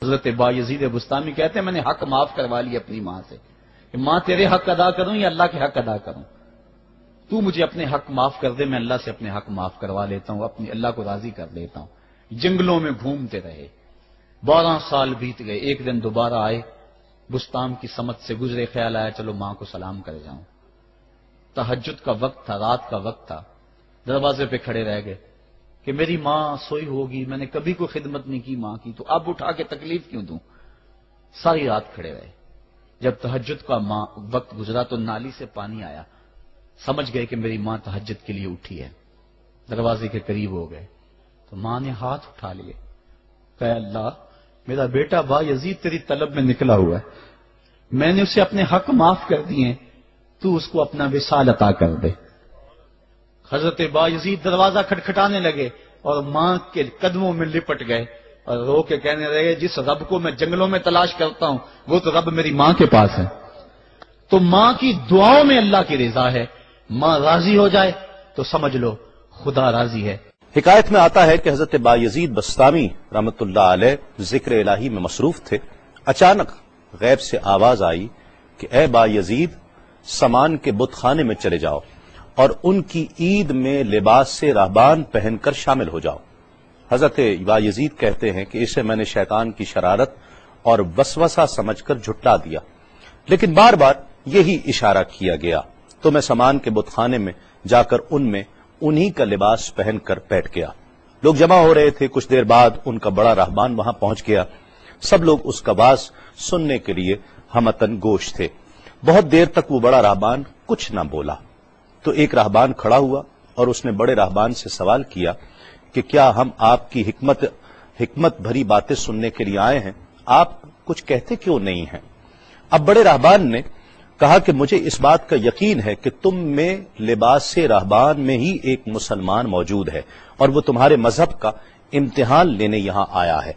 حضرت بایزید بستامی کہتے ہیں میں نے حق معاف کروا لیا اپنی ماں سے کہ ماں تیرے حق ادا کروں یا اللہ کے حق ادا کروں، تو مجھے اپنے حق معاف کر دے، میں اللہ سے اپنے حق معاف کروا لیتا ہوں، اپنی اللہ کو راضی کر لیتا ہوں۔ جنگلوں میں گھومتے رہے، 12 سال بیت گئے، ایک دن دوبارہ آئے، بستان کی سمت سے گزرے، خیال آیا چلو ماں کو سلام کر جاؤں۔ تہجد کا وقت تھا، رات کا وقت تھا، دروازے پہ کھڑے رہ گئے کہ میری ماں سوئی ہوگی، میں نے کبھی کوئی خدمت نہیں کی ماں کی، تو اب اٹھا کے تکلیف کیوں دوں؟ ساری رات کھڑے رہے۔ جب تہجد کا وقت گزرا تو نالی سے پانی آیا، سمجھ گئے کہ میری ماں تہجد کے لیے اٹھی ہے، دروازے کے قریب ہو گئے تو ماں نے ہاتھ اٹھا لیے، کہ اللہ میرا بیٹا بایزید تیری طلب میں نکلا ہوا ہے، میں نے اسے اپنے حق معاف کر دیے، تو اس کو اپنا وصال عطا کر دے۔ حضرت بایزید دروازہ کھٹکھٹانے لگے اور ماں کے قدموں میں لپٹ گئے اور رو کے کہنے لگے جس رب کو میں جنگلوں میں تلاش کرتا ہوں وہ تو رب میری ماں کے پاس ہے۔ تو ماں کی دعاؤں میں اللہ کی رضا ہے، ماں راضی ہو جائے تو سمجھ لو خدا راضی ہے۔ حکایت میں آتا ہے کہ حضرت بایزید بستامی رحمت اللہ علیہ ذکر الہی میں مصروف تھے، اچانک غیب سے آواز آئی کہ اے بایزید سامان کے بت خانے میں چلے جاؤ اور ان کی عید میں لباس سے راہبان پہن کر شامل ہو جاؤ۔ حضرت بایزید کہتے ہیں کہ اسے میں نے شیطان کی شرارت اور وسوسہ سمجھ کر جھٹلا دیا، لیکن بار بار یہی اشارہ کیا گیا تو میں سامان کے بت خانے میں جا کر ان میں انہی کا لباس پہن کر بیٹھ گیا۔ لوگ جمع ہو رہے تھے، کچھ دیر بعد ان کا بڑا راہبان وہاں پہنچ گیا، سب لوگ اس کا باز سننے کے لیے ہمتن گوش تھے۔ بہت دیر تک وہ بڑا راہبان کچھ نہ بولا تو ایک راہبان کھڑا ہوا اور اس نے بڑے راہبان سے سوال کیا کہ کیا ہم آپ کی حکمت بھری باتیں سننے کے لیے آئے ہیں، آپ کچھ کہتے کیوں نہیں ہیں؟ اب بڑے راہبان نے کہا کہ مجھے اس بات کا یقین ہے کہ تم میں لباس سے راہبان میں ہی ایک مسلمان موجود ہے اور وہ تمہارے مذہب کا امتحان لینے یہاں آیا ہے۔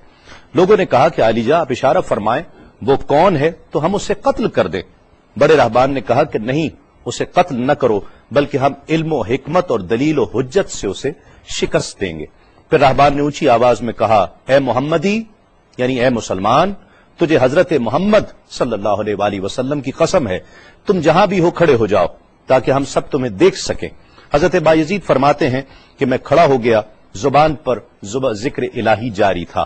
لوگوں نے کہا کہ علی جاں آپ اشارہ فرمائیں، وہ کون ہے تو ہم اسے قتل کر دیں۔ بڑے راہبان نے کہا کہ نہیں، اسے قتل نہ کرو، بلکہ ہم علم و حکمت اور دلیل و حجت سے اسے شکست دیں گے۔ پھر راہبان نے اونچی آواز میں کہا اے محمدی، یعنی اے مسلمان، تجھے حضرت محمد صلی اللہ علیہ وآلہ وسلم کی قسم ہے، تم جہاں بھی ہو کھڑے ہو جاؤ تاکہ ہم سب تمہیں دیکھ سکیں۔ حضرت بایزید فرماتے ہیں کہ میں کھڑا ہو گیا، زبان پر ذکر الہی جاری تھا۔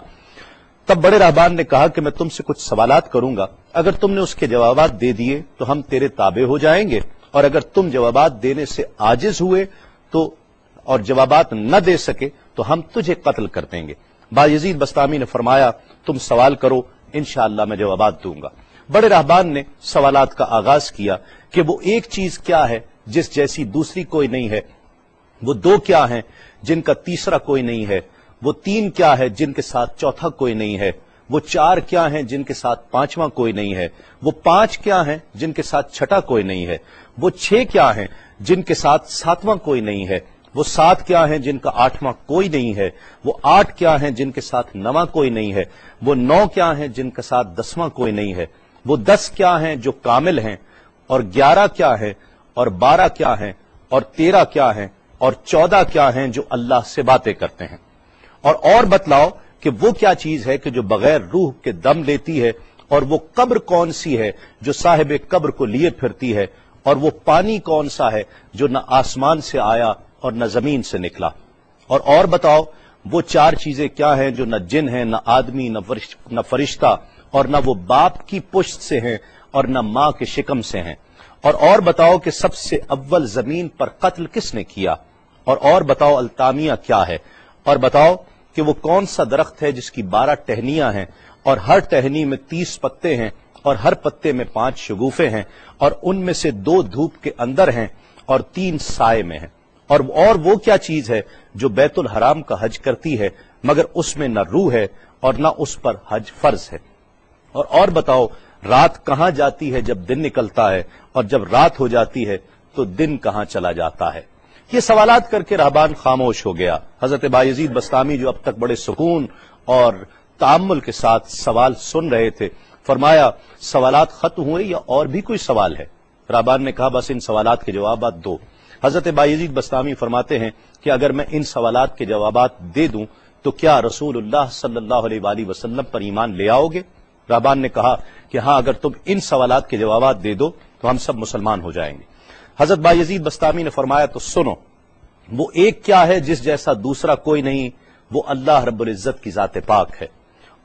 تب بڑے راہبان نے کہا کہ میں تم سے کچھ سوالات کروں گا، اگر تم نے اس کے جوابات دے دیے تو ہم تیرے تابع ہو جائیں گے، اور اگر تم جوابات دینے سے عاجز ہوئے تو اور جوابات نہ دے سکے تو ہم تجھے قتل کر دیں گے۔ بایزید بستامی نے فرمایا تم سوال کرو، انشاءاللہ میں جوابات دوں گا۔ بڑے راہبان نے سوالات کا آغاز کیا کہ وہ ایک چیز کیا ہے جس جیسی دوسری کوئی نہیں ہے، وہ 2 کیا ہیں جن کا تیسرا کوئی نہیں ہے، وہ 3 کیا ہے جن کے ساتھ چوتھا کوئی نہیں ہے، وہ 4 کیا ہیں جن کے ساتھ 5واں کوئی نہیں ہے، وہ 5 کیا ہیں جن کے ساتھ چھٹا کوئی نہیں ہے، وہ 6 کیا ہیں جن کے ساتھ 7واں کوئی نہیں ہے، وہ 7 کیا ہیں جن کا 8واں کوئی نہیں ہے، وہ 8 کیا ہیں جن کے ساتھ 9واں کوئی نہیں ہے، وہ 9 کیا ہیں جن کے ساتھ 10واں کوئی نہیں ہے، وہ 10 کیا ہیں جو کامل ہیں، اور 11 کیا ہیں، اور 12 کیا ہیں، اور 13 کیا ہیں، اور 14 کیا ہیں جو اللہ سے باتیں کرتے ہیں۔ اور بتلاؤ کہ وہ کیا چیز ہے کہ جو بغیر روح کے دم لیتی ہے، اور وہ قبر کون سی ہے جو صاحب قبر کو لیے پھرتی ہے، اور وہ پانی کون سا ہے جو نہ آسمان سے آیا اور نہ زمین سے نکلا۔ اور بتاؤ وہ 4 چیزیں کیا ہیں جو نہ جن ہیں، نہ آدمی، نہ فرشتہ، اور نہ وہ باپ کی پشت سے ہیں اور نہ ماں کے شکم سے ہیں۔ اور بتاؤ کہ سب سے اول زمین پر قتل کس نے کیا، اور بتاؤ التامیہ کیا ہے، اور بتاؤ کہ وہ کون سا درخت ہے جس کی 12 ٹہنیاں ہیں اور ہر ٹہنی میں 30 پتے ہیں اور ہر پتے میں 5 شگوفے ہیں، اور ان میں سے 2 دھوپ کے اندر ہیں اور 3 سائے میں ہیں۔ اور وہ کیا چیز ہے جو بیت الحرام کا حج کرتی ہے مگر اس میں نہ روح ہے اور نہ اس پر حج فرض ہے۔ اور بتاؤ رات کہاں جاتی ہے جب دن نکلتا ہے، اور جب رات ہو جاتی ہے تو دن کہاں چلا جاتا ہے۔ یہ سوالات کر کے راہبان خاموش ہو گیا۔ حضرت بایزید بستامی جو اب تک بڑے سکون اور تأمل کے ساتھ سوال سن رہے تھے، فرمایا سوالات ختم ہوئے یا اور بھی کوئی سوال ہے؟ راہبان نے کہا بس ان سوالات کے جوابات دو۔ حضرت بایزید بستامی فرماتے ہیں کہ اگر میں ان سوالات کے جوابات دے دوں تو کیا رسول اللہ صلی اللہ علیہ وآلہ وسلم پر ایمان لے آؤ گے؟ رہبان نے کہا کہ ہاں، اگر تم ان سوالات کے جوابات دے دو تو ہم سب مسلمان ہو جائیں گے۔ حضرت بایزید بسطامی نے فرمایا تو سنو، وہ ایک کیا ہے جس جیسا دوسرا کوئی نہیں، وہ اللہ رب العزت کی ذات پاک ہے،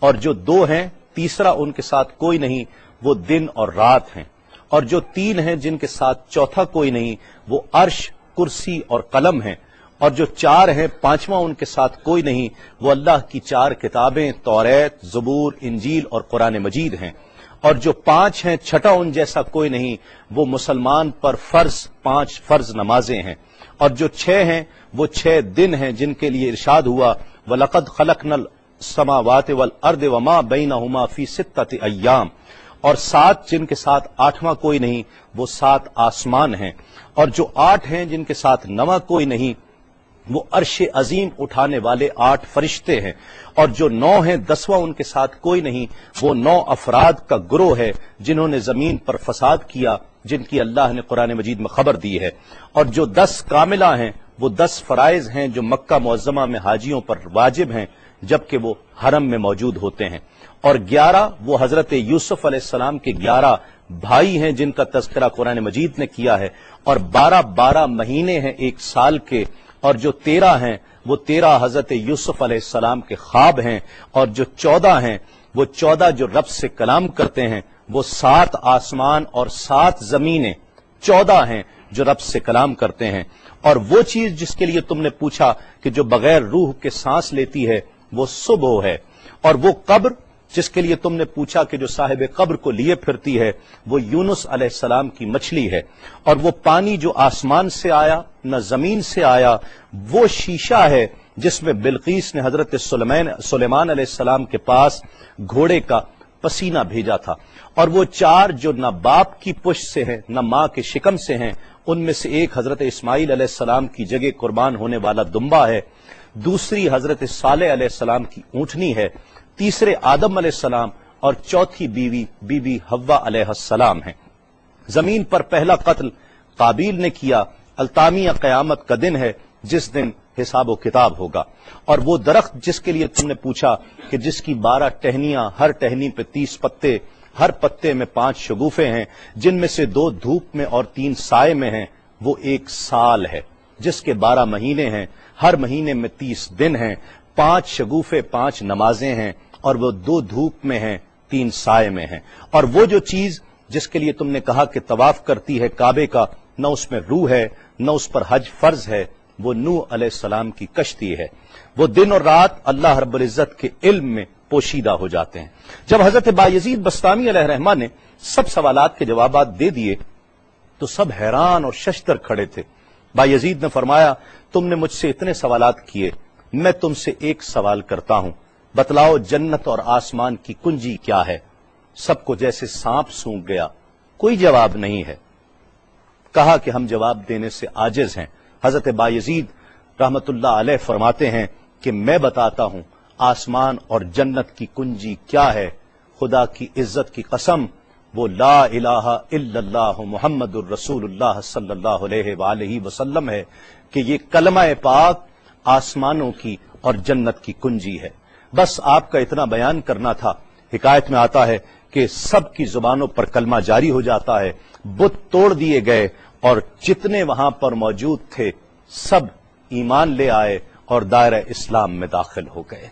اور جو دو ہیں تیسرا ان کے ساتھ کوئی نہیں، وہ دن اور رات ہیں، اور جو تین ہیں جن کے ساتھ چوتھا کوئی نہیں، وہ عرش، کرسی اور قلم ہیں، اور جو چار ہیں پانچواں ان کے ساتھ کوئی نہیں، وہ اللہ کی چار کتابیں توریت، زبور، انجیل اور قرآن مجید ہیں، اور جو پانچ ہیں چھٹا ان جیسا کوئی نہیں، وہ مسلمان پر پانچ فرض نمازیں ہیں، اور جو چھ ہیں وہ 6 دن ہیں جن کے لیے ارشاد ہوا وَلَقَدْ خَلَقْنَا السَّمَاوَاتِ وَالْأَرْضِ وَمَا بَيْنَهُمَا فِي 6 أَيَّامٍ، اور 7 جن کے ساتھ 8واں کوئی نہیں، وہ 7 آسمان ہیں، اور جو 8 ہیں جن کے ساتھ 9واں کوئی نہیں، وہ عرش عظیم اٹھانے والے 8 فرشتے ہیں، اور جو 9 ہیں 10واں ان کے ساتھ کوئی نہیں، وہ 9 افراد کا گروہ ہے جنہوں نے زمین پر فساد کیا، جن کی اللہ نے قرآن مجید میں خبر دی ہے، اور جو 10 کاملہ ہیں وہ 10 فرائض ہیں جو مکہ معظمہ میں حاجیوں پر واجب ہیں جبکہ وہ حرم میں موجود ہوتے ہیں، اور 11 وہ حضرت یوسف علیہ السلام کے 11 بھائی ہیں جن کا تذکرہ قرآن مجید نے کیا ہے، اور 12 مہینے ہیں 1 سال کے، اور جو 13 ہیں وہ 13 حضرت یوسف علیہ السلام کے خواب ہیں، اور جو 14 ہیں وہ 14 جو رب سے کلام کرتے ہیں، وہ 7 آسمان اور 7 زمینیں 14 ہیں جو رب سے کلام کرتے ہیں، اور وہ چیز جس کے لیے تم نے پوچھا کہ جو بغیر روح کے سانس لیتی ہے وہ صبح ہے، اور وہ قبر جس کے لیے تم نے پوچھا کہ جو صاحب قبر کو لیے پھرتی ہے وہ یونس علیہ السلام کی مچھلی ہے، اور وہ پانی جو آسمان سے آیا نہ زمین سے آیا وہ شیشہ ہے جس میں بلقیس نے حضرت سلیمان علیہ السلام کے پاس گھوڑے کا پسینہ بھیجا تھا، اور وہ 4 جو نہ باپ کی پشت سے ہیں نہ ماں کے شکم سے ہیں، ان میں سے ایک حضرت اسماعیل علیہ السلام کی جگہ قربان ہونے والا دمبا ہے، دوسری حضرت صالح علیہ السلام کی اونٹنی ہے، تیسرے آدم علیہ السلام، اور چوتھی بیوی بی بی حوا علیہ السلام ہے۔ زمین پر پہلا قتل قابیل نے کیا، التامیہ قیامت کا دن ہے جس دن حساب و کتاب ہوگا، اور وہ درخت جس کے لیے تم نے پوچھا کہ جس کی 12 ٹہنیاں، ہر ٹہنی پہ 30 پتے، ہر پتے میں 5 شگوفے ہیں، جن میں سے 2 دھوپ میں اور 3 سائے میں ہیں، وہ 1 سال ہے جس کے 12 مہینے ہیں، ہر مہینے میں 30 دن ہیں، 5 شگوفے 5 نمازیں ہیں، اور وہ 2 دھوپ میں ہیں 3 سائے میں ہیں، اور وہ جو چیز جس کے لیے تم نے کہا کہ طواف کرتی ہے کعبے کا، نہ اس میں روح ہے نہ اس پر حج فرض ہے، وہ نوح علیہ السلام کی کشتی ہے، وہ دن اور رات اللہ رب العزت کے علم میں پوشیدہ ہو جاتے ہیں۔ جب حضرت بایزید بسطامی علیہ الرحمہ نے سب سوالات کے جوابات دے دیے تو سب حیران اور ششدر کھڑے تھے۔ بایزید نے فرمایا تم نے مجھ سے اتنے سوالات کیے، میں تم سے ایک سوال کرتا ہوں، بتلاؤ جنت اور آسمان کی کنجی کیا ہے؟ سب کو جیسے سانپ سونگھ گیا، کوئی جواب نہیں ہے۔ کہا کہ ہم جواب دینے سے عاجز ہیں۔ حضرت بایزید رحمت اللہ علیہ فرماتے ہیں کہ میں بتاتا ہوں آسمان اور جنت کی کنجی کیا ہے، خدا کی عزت کی قسم وہ لا الہ الا اللہ محمد الرسول اللہ صلی اللہ علیہ وآلہ وسلم ہے کہ یہ کلمہ پاک آسمانوں کی اور جنت کی کنجی ہے۔ بس آپ کا اتنا بیان کرنا تھا۔ حکایت میں آتا ہے کہ سب کی زبانوں پر کلمہ جاری ہو جاتا ہے، بت توڑ دیے گئے، اور جتنے وہاں پر موجود تھے سب ایمان لے آئے اور دائرہ اسلام میں داخل ہو گئے۔